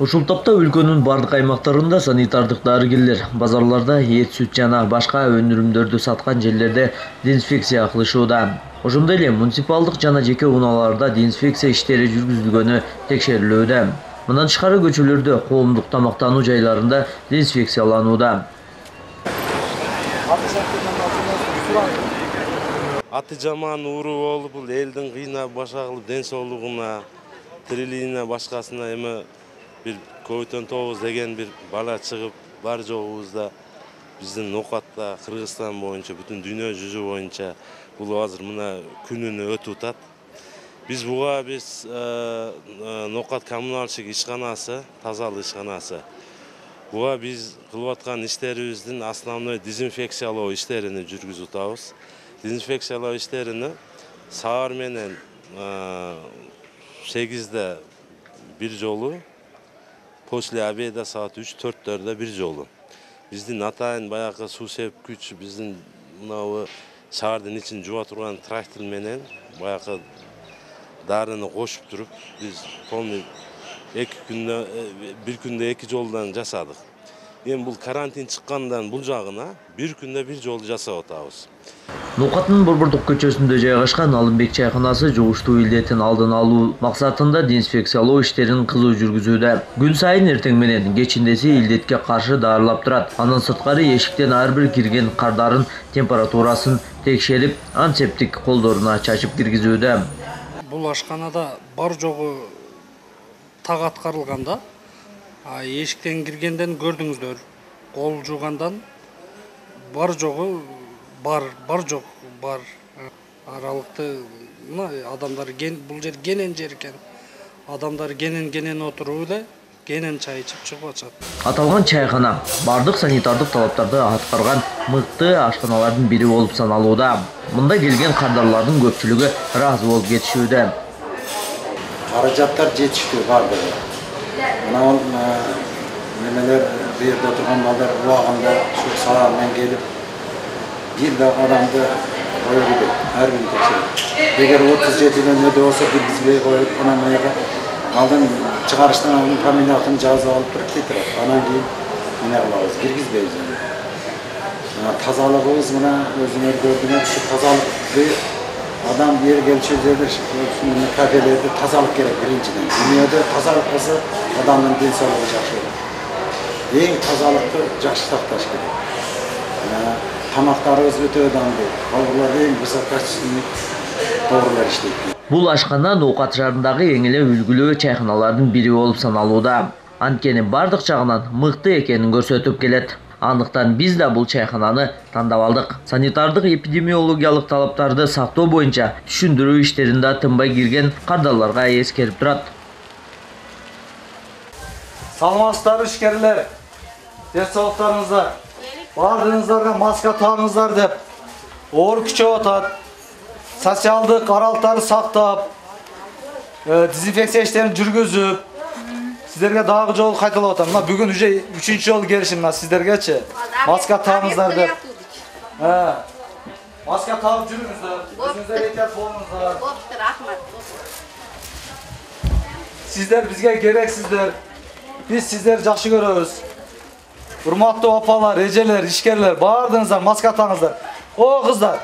Ушул топто өлкөнүн бардык аймактарында санитардык дарыгерлер базарларда эт, сүт жана башка өнүрүмдөрдү саткан жерлерде дезинфекция кылышууда. Ошондой эле муниципалдык жана жеке унааларда дезинфекция иштери жүргүзүлгөнү текшерилүүдө. Мындан тышкары көчөлөрдө, коомдук тамактануу жайларында дезинфекцияланууда. Аты жаман ууру болуп, бул элдин кыйнап башка кылып ден соолугуна, тирилигине башкасына эми bir COVID-19 деген bir бала чыгып бар жогубузда биздин Нокатта, Кыргызстан боюнча, бүтүн дүйнө жүзү боюнча бул азыр мына күнүнө өтүп атат. Биз буга Нокат коммуналчылык ишканасы, тазалык ишканасы. Буга биз кылып аткан иштерибиздин основной дезинфекциялоо иштерини жүргүзүп атабыз. Дезинфекциялоо иштерини саар менен 8-де bir жолу, после обеда saat 3-4'lerde bir жолу. Биздин атайын баягы суу сепкүч, биздин мынабы шаардын ичин жуба турган трактор менен баягы дарыны кошуп туруп, биз полный bir күндө 2 жолдан жасадык. Эми бул карантин чыккандан бул жагына bir күндө 1 жол жасап атабыз. Нокаттын Борбордук көчөсүндө жайгашкан Алымбек чайканасы жугуштуу илдеттин алдын алуу максатында дезинфекциялоо иштерин кызуу жүргүзүүдө. Күн сайын эртең менен кечиндеси илдетке каршы дарылап турат. Андан сырткары эшиктен ар бир кирген кардарын температурасын текшерип, антисептик колдоруна чачып киргизүүдө. Бул ашканада бар жогу так аткарылганда, эшиктен киргенден көрдүңүздөр, кол жуугандан бар жогу бар аралыкты адамдар бул жер кенен жер экен. Адамдар кенен отуруп эле кенен чай ичип чыгып атышат. Аталган чайкана бардык санитардык талаптарды аткарган мыкты ашканалардын бири болуп саналууда. Мында келген кардарлардын көпчүлүгү ыраазы болуп кетишүүдө. Каражаттар жетиштүү бардыгы. Мына немелер бу жерде отурган балдар убагында ушу саатмен келип bir de adamda koyup her gün tekşerip. Eğer 37'den öde olsa girgizmeye koyup onamaya aldın çıkarıştan aldın familiyatını cihazı alıp durup getirir. Anan giyin yine alırız. Girgizmeyiz yani. Tazalığımız buna özüne gördüğüne şu tazalık bir adam bir yere gelişi üzerinde şimdi kafelerde tazalık gerek birinciden. Dünyada tazalık olsa adamın din sağlığı жақсы. En tazalıkta жақсы saqlaş gerek. Тамактарыбыз өтө önemli. Балалар эң баса качественный тоогулар иштейт. Бул ашкана Нокат шаарындагы эң эле үлгүлүү чайканалардын бири болуп саналууда. Анткени бардык жагынан мыкты экенин көрсөтүп келет. Андыктан биз да бул чайкананы тандап алдык. Санитардык эпидемиологиялык талаптарды сактоо боюнча түшүндүрүү иштеринде тынбай кирген кардарларга эскерип турат. Саламатсыздар ишкерлер. Ден соолуктарыңыздар. Бардыңыздарга маска тагыңыздар деп оор күчөп атат. Социалдык аралыктарды сактап, дезинфекция иштерин жүргүзүп, сиздерге дагы жолу кайталап атам. Мына бүгүн уже 3-чү жолу келишим мына сиздергечи. Маска тагыңыздар деп. Маска тагып жүрүңүздөр. Өзүңүздөр эhtiyat болуңуздар. Болуптур, рахмат. Сиздер бизге керексиздер. Биз сиздерди жакшы көрөбүз. Урматтуу апалар, эжелер, ишкерлер, бардыңыздар маска тагыңыздар. О кыздар.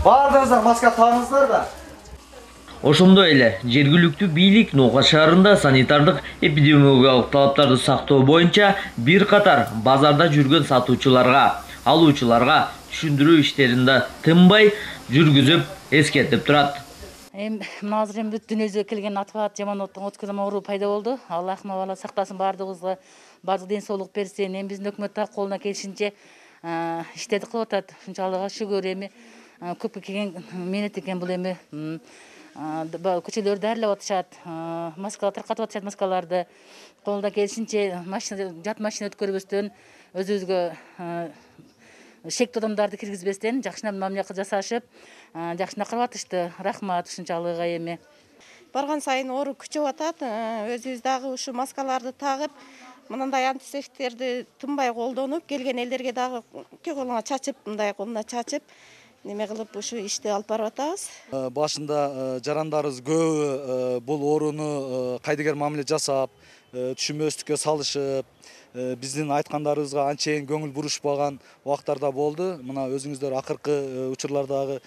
Бардыңыздар маска тагыңыздар да. Ошондой эле жергиликтүү бийлик Нокат шаарында санитардык эпидемиологиялык талаптарды сактоо боюнча бир катар базарда жүргөн сатуучуларга, алуучуларга түшүндүрүү иштеринде тынбай жүргүзүп эскертип турат. Мына азыр эми бүт дүйнөбүзгө келген атпат жаман өткөрүлгөн оору пайда болду. Аллах мавала сактасын бардыгыбызга. Бардык ден соолук берсин. Эми биздин өкмөт да колуна келишинче иштерди кылып атат. Ушунчалык шүгүр эми көпкө келген менет экен бул эми көчөлөрдү даарылап атышат. Маскалар таркатып атышат маскаларды. Колунда келишинче машина жат машина өткөрбөстөн өзүбүзгө шектүү адамдарды киргизбестен жакшынан мамиле жасашып, жакшынан карап атышты. Рахмат ушунчалык эми. Барган сайын оору күчөп атат. Өзүбүз дагы ушу маскаларды тагып, мындай антисептиктерди тынбай колдонуп, келген элдерге дагы колуна чачып, мындай колуна чачып, неме кылып ушу ишти алып барып атабыз. Башында жарандарыбыз көбү бул ооруну кайдыгер мамиле жасап, түшүнбөстүккө салышып, биздин айткандарыбызга анчейин көңүл бурушпаган убактарда болду. Мына өзүңүздөр акыркы учурлардагы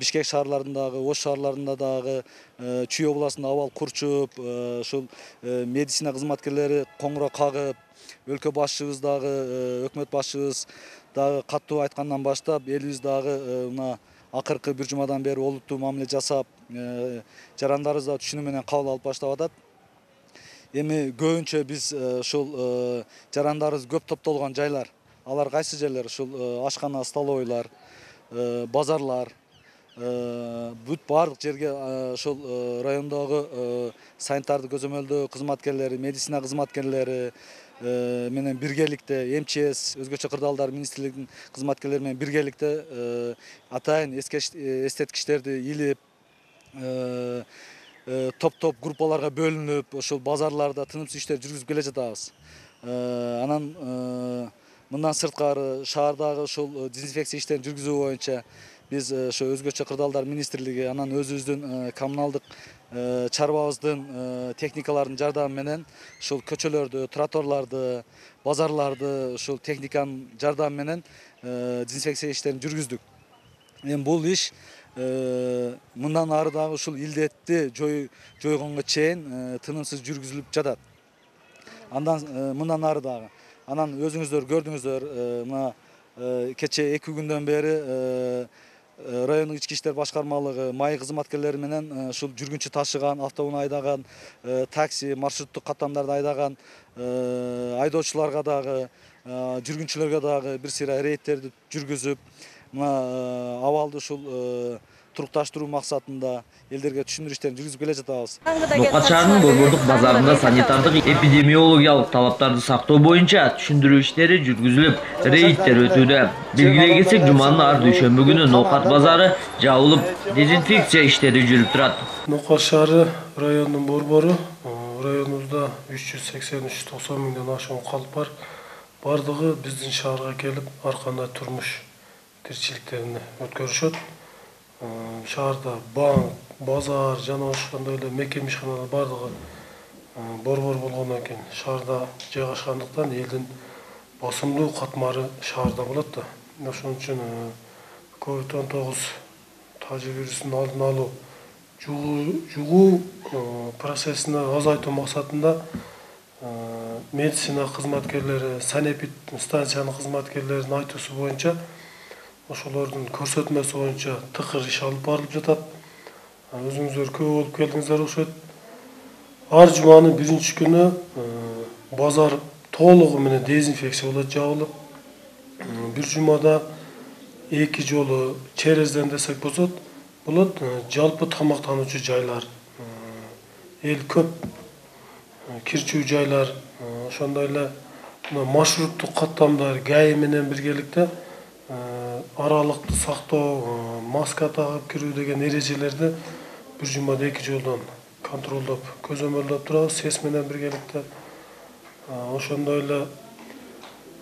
Бишкек шаарларындагы, Ош шаарларында дагы, Чүй областында абал курчуп, ушул медицина кызматкерлери коңгуроо кагып, өлкө башчыбыз дагы, өкмөт башчыбыз дагы каттуу айткандан баштап, элибиз дагы мына акыркы бир жумадан бери олуттуу мамиле жасап, жарандарыбыз да түшүнүү менен кабыл алып баштап атат. Эми көбүнчө биз ушул жарандарыбыз көп топтолгон жайлар, алар кайсы жерлер? Ушул ашкана, столовойлар, базарлар, бүт баардык жерге ушул райондогу санитардык көзөмөлдөө кызматкерлери, медицина кызматкерлери менен биргеликте, МЧС, өзгөчө кырдаалдар министрлигинин кызматкерлери менен биргеликте атайын эстеткичтерди илип, топ группаларга бөлүнүп, ошол базарларда тынымсыз иштер жүргүзүп келе жатабыз. Анан мындан сырткары шаардагы ушул дезинфекция иштерин жүргүзүү боюнча биз ошо өзгөчө кырдаалдар министрлиги, анан өзүбүздүн коммуналдык чарбабыздын техникалардын жардамы менен ушул көчөлөрдү, тротуарларды, базарларды ушул техниканын жардамы менен дезинфекция иштерин жүргүздүк. Эми бул иш мындан ары дагы ушул илдетти жойгонго чейин тынымсыз жүргүзүлүп жатат. Андан мындан ары дагы. Анан өзүңүздөр көрдүңүздөр, мына кече 2 күндөн бери райондук ички иштер башкармалыгы май кызматкерлери менен ушул жүргүнчү ташыган, автобус айдаган, такси, маршруттук каттамдарды айдаган айдоочуларга дагы, жүргүнчүлөргө дагы бир сыйра рейдтерди жүргүзүп, мына абалды ушул турукташтыруу максатында элдерге түшүндүрүү иштерин жүргүзүп келе жатабыз. Ноокат шаарынын Борбордук базарында санитардык эпидемиологиялык талаптарды сактоо боюнча түшүндүрүү иштери жүргүзүлүп, рейдтер өтүүдө. Белгилей кетсек, жуманын ар дүйшөмбү күнү Ноокат базары жабылып, дезинфекция иштери жүрүп турат. Ноокат шаары районунун борбору, районубузда 383-90 миңден ашуун калп бар. Бардыгы биздин шаарга келип, ар кандай турмуш тиричиликтерин өткөрүшөт. Шаарда банк, базар жана ошондой эле мекеме ишканалар бардыгы борбор болгондон кийин шаарда жайгашкандыктан элдин басымдуу катмары шаарда болот да. Ошон үчүн COVID-19 тажы вирусунун алдын алуу, жугуу процессин азайтуу максатында медицина кызматкерлери, санэпид станциянын кызматкерлеринин айтуусу боюнча ошолордун көрсөтмөсү боюнча тыкыр иш алып барылып жатат. Өзүңүздөр көп болуп келдиңиздер окшойт. Ар жуманын биринчи күнү базар толугу менен дезинфекция болот, жабылып. Бир жумада 2 жолу черезден десек болот, жалпы тамактануучу жайлар, эл көп кирчүү жайлар, ошондой эле маршруттук каттамдар ГАИ менен биргеликте аралыкты сактоо, маска тагып кирүү деген эрежелерди бир жумада 2 жолдон контролдоп, көзөмөлдөп турабыз СЭС менен биргеликте. Ошондой эле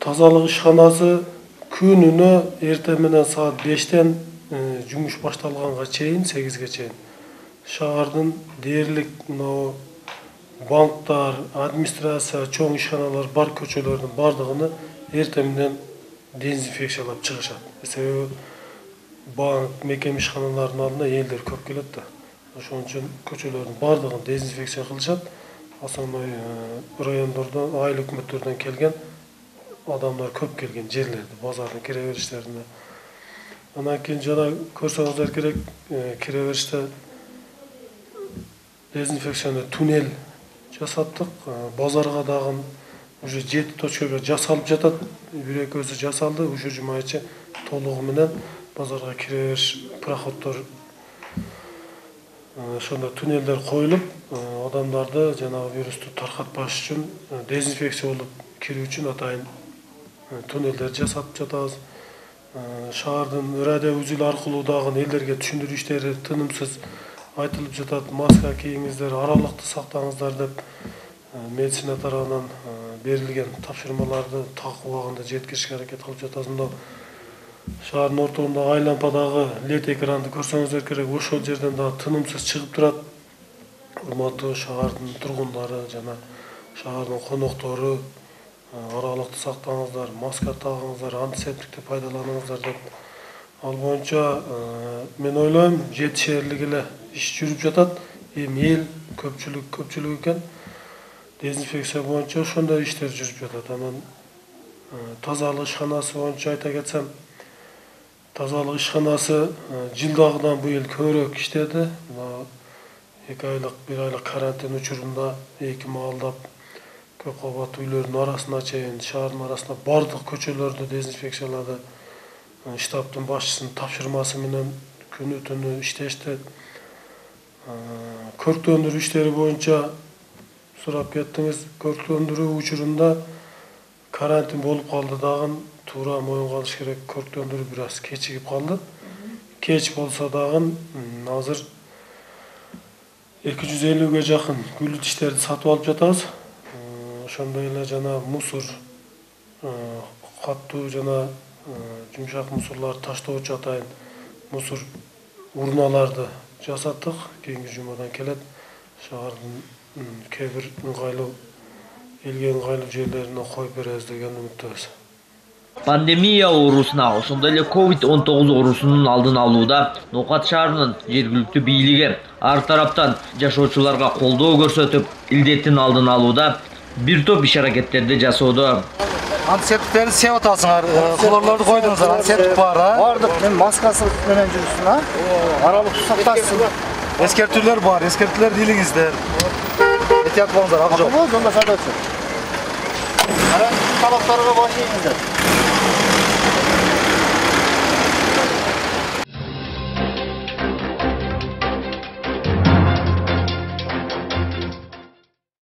тазалык ишканасы күнүнө эртең менен саат 5тен жумуш башталганга чейин, 8ге чейин шаардын дээрлик банктар, администрация, чоң ишканалар бар көчөлөрдүн бардыгын эртең менен дезинфекциялап чыгышат. Себеби банк, мекеме ишканаларынын алдына элдер көп келет да. Ошон үчүн көчөлөрдүн бардыгын дезинфекция кылышат. Основной райондордон, айыл өкмөттөрдөн келген адамдар көп келген жерлерди, базардын кире бериштерине. Анан кийин жана көрсөңүздөр керек, кире бериште дезинфекцияны туннель жасаттык. Базарга дагы уже 7 точкага жасалып жатат. Бир-экөөсү жасалды. Ушул жумайчы толугу менен базарга кире бериш проходдор ошондо туннелдер коюлуп, адамдарды жанагы вирусту таркатпаш үчүн дезинфекция болуп кирүү үчүн атайын туннелдер жасап жатабыз. Шаардын радиоузил аркылуу дагы элдерге түшүндүрүү иштери тынымсыз айтылып жатат. Маска кийиңиздер, аралыкты сактаңыздар деп медицина тарабынан берилген тапшырмаларды так убагында жеткиришке аракет кылып жатабыз. Шаардын ортогундагы айлампадагы LED экранды көрсөңүздөр керек. Ошол жерден дагы тынымсыз чыгып турат. Урматтуу шаардын тургундары жана шаардын коноктору, аралыкты сактаңыздар, маска тагыңыздар, антисептикти пайдаланыңыздар деп. Ал боюнча мен ойлойм, жетишерлик эле иш жүрүп жатат. Эми эл көпчүлүк экен. Дезинфекция боюнча ошондой иштер жүрүп жатат. Анан тазалык ишканасы боюнча айта кетсем, тазалык ишканасы жылдагыдан быйыл көбүрөөк иштеди. 2 айлык, 1 айлык карантин учурунда 2 маалдап көп кабаттуу үйлөрдүн арасына чейин, шаардын арасына бардык көчөлөрдү дезинфекциялады. Штабтын башчысынын тапшырмасы менен күнү түнү иштешти. Көрктөндүрүү иштери боюнча сурап кеттиңиз. Көрктөндүрүү учурунда карантин болуп калды дагы, туура моюнга алыш керек. Көрктөндүрүү бир аз кечигип калды. Кеч болсо дагы азыр 250ге жакын күлүт иштерди сатып алып жатабыз. Ошондой эле жана мусор, каттуу жана жумшак мусорларды таштоочу атайын мусор урналарды жасаттык. Кийинки жумадан келет. Шаардын кээ бир ыңгайлуу, элге ыңгайлуу жерлерине коюп беребиз деген үмүттөбүз. Пандемия оорусуна, ошондой эле COVID-19 оорусунун алдын алууда Ноокат шаарынын жергиликтүү бийлиги ар тараптан жашоочуларга колдоо көрсөтүп, илдеттин алдын алууда бир топ иш-аракеттерди жасоодо. Антисептиктерди сеп атасыңар, хлорлорду койдуңуздар, антисептик бар, Бардык мен маскасы менен жүрүшсүн, аралыкты сакташсын. Эскертүүлөр бар, эскертүүлөрдү илиңиздер. Этият болуңуздар, ак жок. Жолдош айдоочу. Карантин талаптарына боюн ийиңиздер.